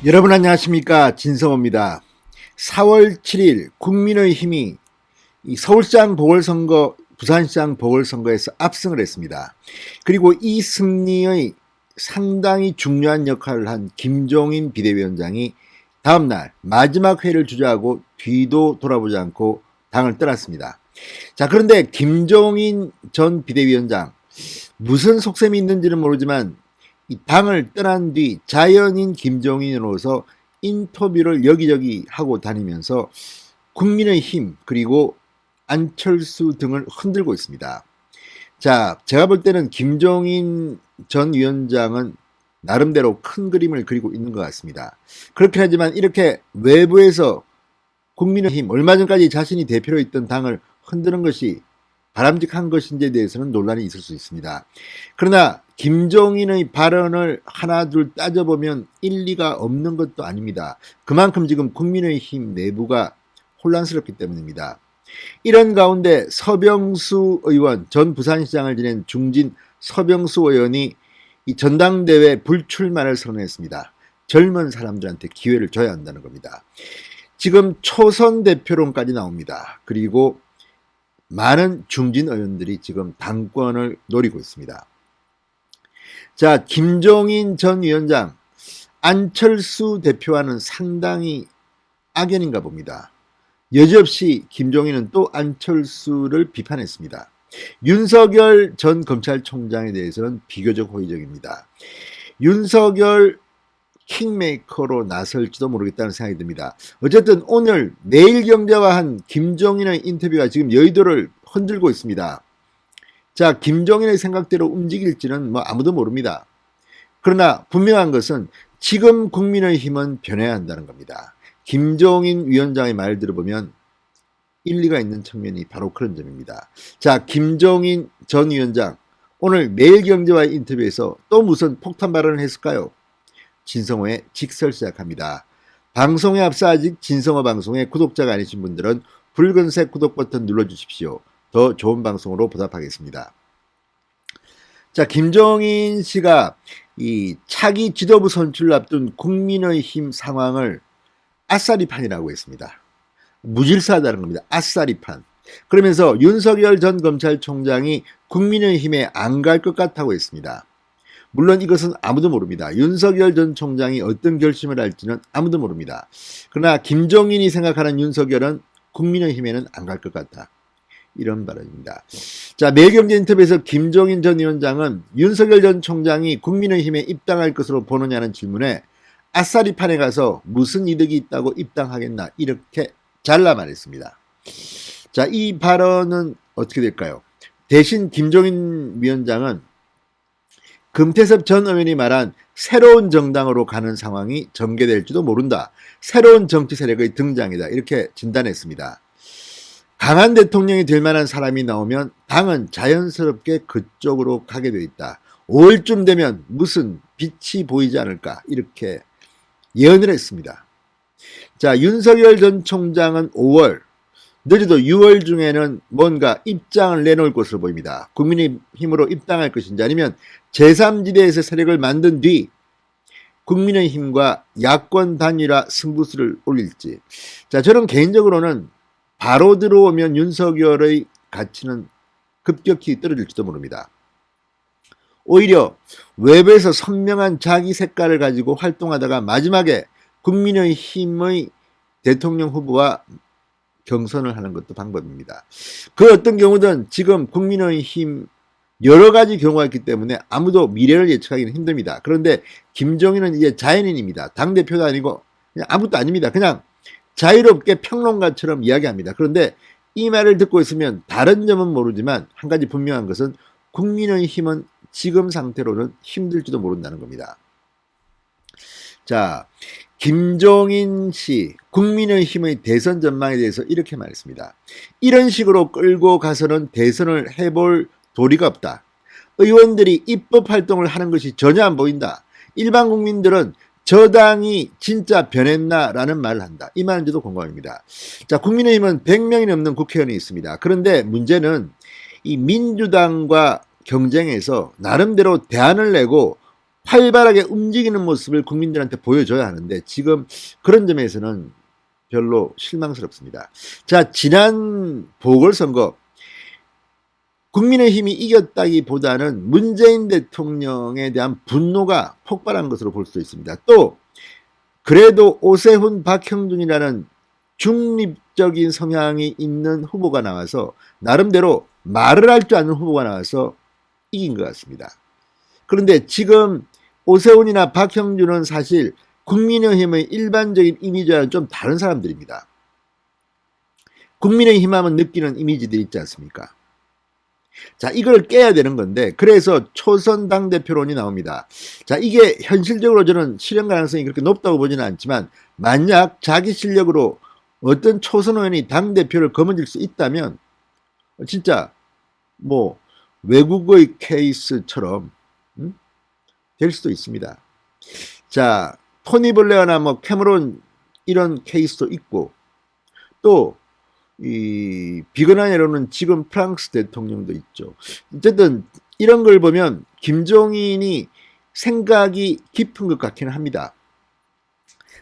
여러분 안녕하십니까, 진성호입니다. 4월 7일 국민의힘이 이 서울시장 보궐선거, 부산시장 보궐선거에서 압승을 했습니다. 그리고 이 승리의 상당히 중요한 역할을 한 김종인 비대위원장이 다음날 마지막 회의를 주재하고 뒤도 돌아보지 않고 당을 떠났습니다. 자, 그런데 김종인 전 비대위원장, 무슨 속셈이 있는지는 모르지만 이 당을 떠난 뒤 자연인 김종인으로서 인터뷰를 여기저기 하고 다니면서 국민의힘 그리고 안철수 등을 흔들고 있습니다. 자, 제가 볼 때는 김종인 전 위원장은 나름대로 큰 그림을 그리고 있는 것 같습니다. 그렇긴 하지만 이렇게 외부에서 국민의힘, 얼마 전까지 자신이 대표로 있던 당을 흔드는 것이 바람직한 것인지에 대해서는 논란이 있을 수 있습니다. 그러나 김종인의 발언을 하나 둘 따져보면 일리가 없는 것도 아닙니다. 그만큼 지금 국민의힘 내부가 혼란스럽기 때문입니다. 이런 가운데 서병수 의원, 전 부산시장을 지낸 중진 서병수 의원이 이 전당대회 불출마를 선언했습니다. 젊은 사람들한테 기회를 줘야 한다는 겁니다. 지금 초선 대표론까지 나옵니다. 그리고 많은 중진 의원들이 지금 당권을 노리고 있습니다. 자, 김종인 전 위원장, 안철수 대표와는 상당히 악연인가 봅니다. 여지없이 김종인은 또 안철수를 비판했습니다. 윤석열 전 검찰총장에 대해서는 비교적 호의적입니다. 윤석열 킹메이커로 나설지도 모르겠다는 생각이 듭니다. 어쨌든 오늘 매일경제와 한 김종인의 인터뷰가 지금 여의도를 흔들고 있습니다. 자, 김종인의 생각대로 움직일지는 아무도 모릅니다. 그러나 분명한 것은 지금 국민의힘은 변해야 한다는 겁니다. 김종인 위원장의 말을 들어보면 일리가 있는 측면이 바로 그런 점입니다. 자, 김종인 전 위원장, 오늘 매일경제와의 인터뷰에서 또 무슨 폭탄 발언을 했을까요? 진성호의 직설 시작합니다. 방송에 앞서 아직 진성호 방송의 구독자가 아니신 분들은 붉은색 구독 버튼 눌러주십시오. 더 좋은 방송으로 보답하겠습니다. 자, 김종인 씨가 이 차기 지도부 선출을 앞둔 국민의힘 상황을 아싸리판이라고 했습니다. 무질서하다는 겁니다. 아싸리판. 그러면서 윤석열 전 검찰총장이 국민의힘에 안 갈 것 같다고 했습니다. 물론 이것은 아무도 모릅니다. 윤석열 전 총장이 어떤 결심을 할지는 아무도 모릅니다. 그러나 김종인이 생각하는 윤석열은 국민의힘에는 안 갈 것 같다. 이런 발언입니다. 자, 매일경제 인터뷰에서 김종인 전 위원장은 윤석열 전 총장이 국민의힘에 입당할 것으로 보느냐는 질문에 아싸리판에 가서 무슨 이득이 있다고 입당하겠나 이렇게 잘라 말했습니다. 자, 이 발언은 어떻게 될까요? 대신 김종인 위원장은 금태섭 전 의원이 말한 새로운 정당으로 가는 상황이 전개될지도 모른다. 새로운 정치 세력의 등장이다. 이렇게 진단했습니다. 강한 대통령이 될 만한 사람이 나오면 당은 자연스럽게 그쪽으로 가게 돼 있다. 5월쯤 되면 무슨 빛이 보이지 않을까 이렇게 예언을 했습니다. 자, 윤석열 전 총장은 5월, 늦어도 6월 중에는 뭔가 입장을 내놓을 것으로 보입니다. 국민의힘으로 입당할 것인지 아니면 제3지대에서 세력을 만든 뒤 국민의힘과 야권 단일화 승부수를 올릴지. 자, 저는 개인적으로는 바로 들어오면 윤석열의 가치는 급격히 떨어질지도 모릅니다. 오히려 외부에서 선명한 자기 색깔을 가지고 활동하다가 마지막에 국민의힘의 대통령 후보와 경선을 하는 것도 방법입니다. 그 어떤 경우든 지금 국민의힘 여러 가지 경우가 있기 때문에 아무도 미래를 예측하기는 힘듭니다. 그런데 김종인은 이제 자연인입니다. 당대표도 아니고 그냥 아무것도 아닙니다. 그냥 자유롭게 평론가처럼 이야기합니다. 그런데 이 말을 듣고 있으면 다른 점은 모르지만 한 가지 분명한 것은 국민의힘은 지금 상태로는 힘들지도 모른다는 겁니다. 자, 김종인 씨, 국민의힘의 대선 전망에 대해서 이렇게 말했습니다. 이런 식으로 끌고 가서는 대선을 해볼 도리가 없다. 의원들이 입법 활동을 하는 것이 전혀 안 보인다. 일반 국민들은 저 당이 진짜 변했나라는 말을 한다. 이 말은 저도 공감합니다. 자, 국민의힘은 100명이 넘는 국회의원이 있습니다. 그런데 문제는 이 민주당과 경쟁에서 나름대로 대안을 내고 활발하게 움직이는 모습을 국민들한테 보여줘야 하는데 지금 그런 점에서는 별로 실망스럽습니다. 자, 지난 보궐선거 국민의힘이 이겼다기보다는 문재인 대통령에 대한 분노가 폭발한 것으로 볼 수 있습니다. 또 그래도 오세훈, 박형준이라는 중립적인 성향이 있는 후보가 나와서 나름대로 말을 할 줄 아는 후보가 나와서 이긴 것 같습니다. 그런데 지금 오세훈이나 박형준은 사실 국민의힘의 일반적인 이미지와는 좀 다른 사람들입니다. 국민의힘 하면 느끼는 이미지들이 있지 않습니까? 자, 이걸 깨야 되는 건데 그래서 초선 당대표론이 나옵니다. 자, 이게 현실적으로 저는 실현 가능성이 그렇게 높다고 보지는 않지만 만약 자기 실력으로 어떤 초선 의원이 당대표를 거머쥘 수 있다면 진짜 뭐 외국의 케이스처럼 될 수도 있습니다. 자, 토니 블레어나 뭐 캐머런 이런 케이스도 있고 또 이 비근한예로는 지금 프랑스 대통령도 있죠. 어쨌든 이런 걸 보면 김종인이 생각이 깊은 것 같기는 합니다.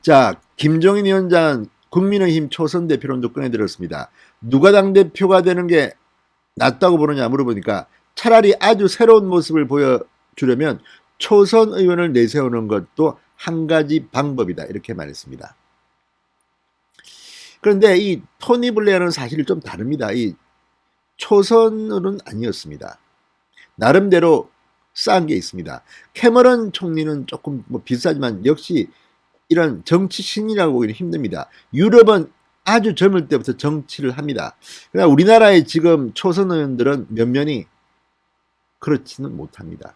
자, 김종인 위원장은 국민의힘 초선 대표론도 꺼내들었습니다. 누가 당대표가 되는 게 낫다고 보느냐 물어보니까 차라리 아주 새로운 모습을 보여주려면 초선 의원을 내세우는 것도 한 가지 방법이다 이렇게 말했습니다. 그런데 이 토니 블레어는 사실 좀 다릅니다. 이 초선은 아니었습니다. 나름대로 쌓은 게 있습니다. 캐머런 총리는 조금 뭐 비슷하지만 역시 이런 정치 신이라고 보기는 힘듭니다. 유럽은 아주 젊을 때부터 정치를 합니다. 그러나 우리나라의 지금 초선 의원들은 면면이 그렇지는 못합니다.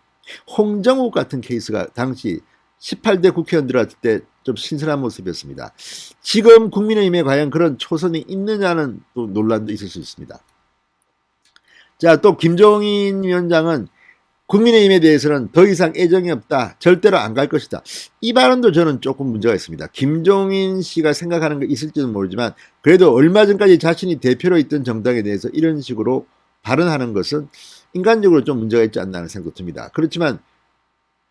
홍정욱 같은 케이스가 당시 18대 국회의원 들어왔을 때 좀 신선한 모습이었습니다. 지금 국민의힘에 과연 그런 초선이 있느냐는 또 논란도 있을 수 있습니다. 자, 또 김종인 위원장은 국민의힘에 대해서는 더 이상 애정이 없다. 절대로 안 갈 것이다. 이 발언도 저는 조금 문제가 있습니다. 김종인 씨가 생각하는 게 있을지는 모르지만 그래도 얼마 전까지 자신이 대표로 있던 정당에 대해서 이런 식으로 발언하는 것은 인간적으로 좀 문제가 있지 않나 하는 생각도 듭니다. 그렇지만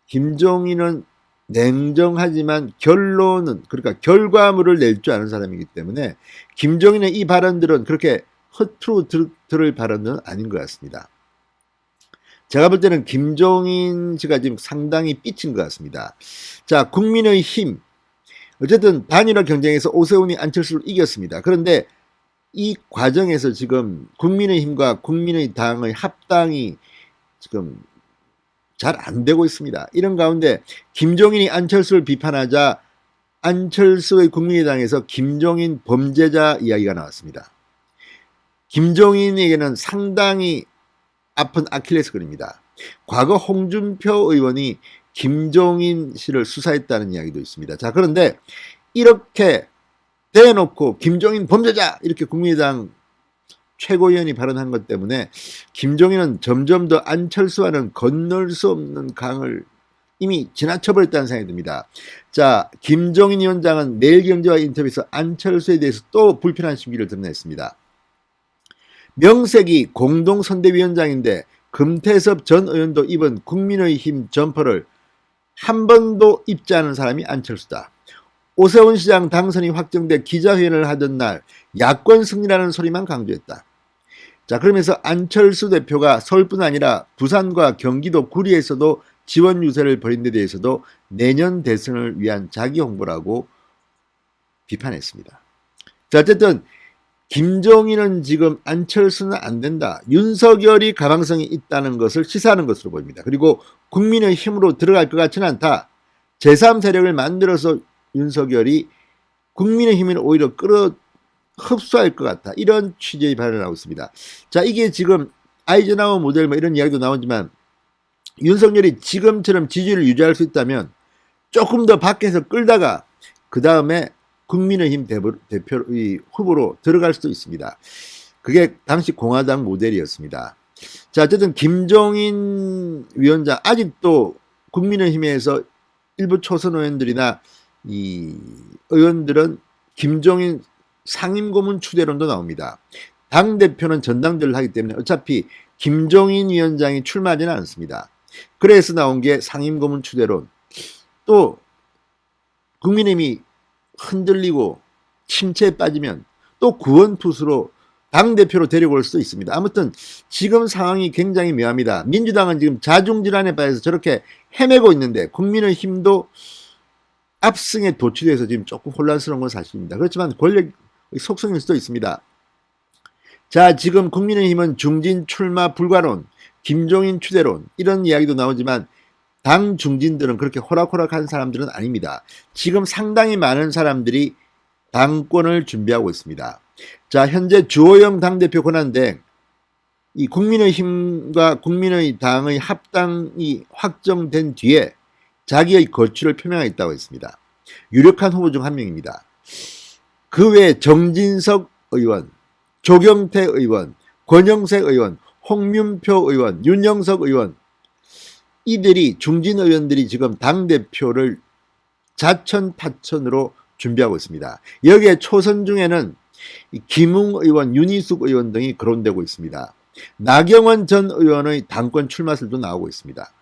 김종인은 냉정하지만 결론은 그러니까 결과물을 낼 줄 아는 사람이기 때문에 김종인의 이 발언들은 그렇게 허투루 들을 발언은 아닌 것 같습니다. 제가 볼 때는 김종인 씨가 지금 상당히 삐친 것 같습니다. 자, 국민의힘 어쨌든 단일화 경쟁에서 오세훈이 안철수를 이겼습니다. 그런데 이 과정에서 지금 국민의힘과 국민의당의 합당이 지금 잘 안 되고 있습니다. 이런 가운데 김종인이 안철수를 비판하자 안철수의 국민의당에서 김종인 범죄자 이야기가 나왔습니다. 김종인에게는 상당히 아픈 아킬레스건입니다. 과거 홍준표 의원이 김종인 씨를 수사했다는 이야기도 있습니다. 자, 그런데 이렇게 대놓고 김종인 범죄자 이렇게 국민의당 최고위원이 발언한 것 때문에 김종인은 점점 더 안철수와는 건널 수 없는 강을 이미 지나쳐버렸다는 생각이 듭니다. 자, 김종인 위원장은 매일경제와 인터뷰에서 안철수에 대해서 또 불편한 심기를 드러냈습니다. 명색이 공동선대위원장인데 금태섭 전 의원도 입은 국민의힘 점퍼를 한 번도 입지 않은 사람이 안철수다. 오세훈 시장 당선이 확정돼 기자회견을 하던 날 야권 승리라는 소리만 강조했다. 자, 그러면서 안철수 대표가 서울뿐 아니라 부산과 경기도 구리에서도 지원 유세를 벌인 데 대해서도 내년 대선을 위한 자기 홍보라고 비판했습니다. 자, 어쨌든 김종인은 지금 안철수는 안 된다. 윤석열이 가망성이 있다는 것을 시사하는 것으로 보입니다. 그리고 국민의 힘으로 들어갈 것 같지는 않다. 제3세력을 만들어서 윤석열이 국민의힘을 오히려 흡수할 것 같다. 이런 취지의 발언을 하고 있습니다. 자, 이게 지금 아이젠하워 모델 뭐 이런 이야기도 나오지만 윤석열이 지금처럼 지지를 유지할 수 있다면 조금 더 밖에서 끌다가 그 다음에 국민의힘 대표 후보로 들어갈 수도 있습니다. 그게 당시 공화당 모델이었습니다. 자, 어쨌든 김종인 위원장 아직도 국민의힘에서 일부 초선 의원들이나 이 의원들은 김종인 상임고문 추대론도 나옵니다. 당대표는 전당대회를 하기 때문에 어차피 김종인 위원장이 출마하지는 않습니다. 그래서 나온 게 상임고문 추대론. 또 국민의힘이 흔들리고 침체에 빠지면 또 구원투수로 당대표로 데리고 올 수도 있습니다. 아무튼 지금 상황이 굉장히 묘합니다. 민주당은 지금 자중질환에 빠져서 저렇게 헤매고 있는데 국민의힘도 압승에 도취돼서 지금 조금 혼란스러운 건 사실입니다. 그렇지만 권력의 속성일 수도 있습니다. 자, 지금 국민의힘은 중진 출마 불가론, 김종인 추대론 이런 이야기도 나오지만 당 중진들은 그렇게 호락호락한 사람들은 아닙니다. 지금 상당히 많은 사람들이 당권을 준비하고 있습니다. 자, 현재 주호영 당대표 권한대행, 이 국민의힘과 국민의당의 합당이 확정된 뒤에 자기의 거취를 표명하겠다고 했습니다. 유력한 후보 중 한 명입니다. 그 외에 정진석 의원, 조경태 의원, 권영세 의원, 홍윤표 의원, 윤영석 의원, 이들이 중진 의원들이 지금 당대표를 자천타천으로 준비하고 있습니다. 여기에 초선 중에는 김웅 의원, 윤희숙 의원 등이 거론되고 있습니다. 나경원 전 의원의 당권 출마설도 나오고 있습니다.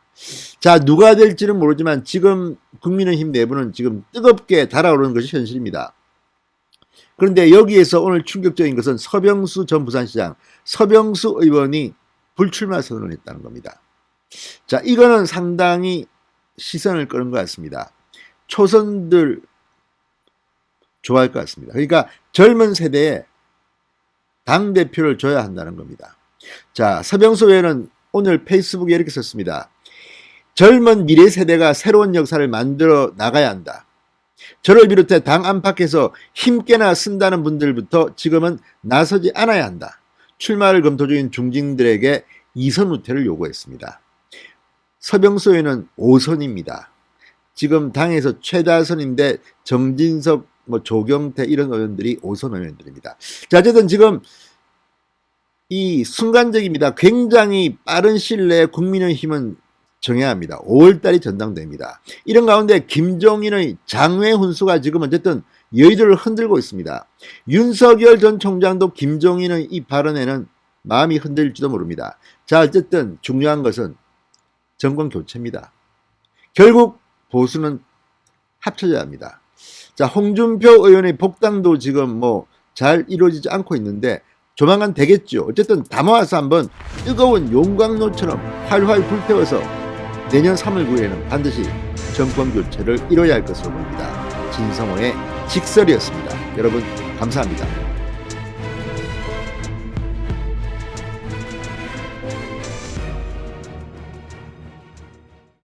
자, 누가 될지는 모르지만 지금 국민의힘 내부는 지금 뜨겁게 달아오르는 것이 현실입니다. 그런데 여기에서 오늘 충격적인 것은 서병수 전 부산시장, 서병수 의원이 불출마 선언을 했다는 겁니다. 자, 이거는 상당히 시선을 끄는 것 같습니다. 초선들 좋아할 것 같습니다. 그러니까 젊은 세대에 당대표를 줘야 한다는 겁니다. 자, 서병수 의원은 오늘 페이스북에 이렇게 썼습니다. 젊은 미래 세대가 새로운 역사를 만들어 나가야 한다. 저를 비롯해 당 안팎에서 힘께나 쓴다는 분들부터 지금은 나서지 않아야 한다. 출마를 검토 중인 중진들에게 2선 후퇴를 요구했습니다. 서병수 의원은 5선입니다. 지금 당에서 최다선인데 정진석, 조경태 이런 의원들이 5선 의원들입니다. 자, 어쨌든 지금 이 순간적입니다. 굉장히 빠른 시일 내에 국민의힘은 정해야 합니다. 5월달이 전당대회입니다. 이런 가운데 김종인의 장외 훈수가 지금 어쨌든 여의도를 흔들고 있습니다. 윤석열 전 총장도 김종인의 이 발언에는 마음이 흔들릴지도 모릅니다. 자, 어쨌든 중요한 것은 정권 교체입니다. 결국 보수는 합쳐져야 합니다. 자, 홍준표 의원의 복당도 지금 잘 이루어지지 않고 있는데 조만간 되겠죠. 어쨌든 담아와서 한번 뜨거운 용광로처럼 활활 불태워서 내년 3월 9일에는 반드시 정권 교체를 이뤄야 할 것으로 보입니다. 진성호의 직설이었습니다. 여러분 감사합니다.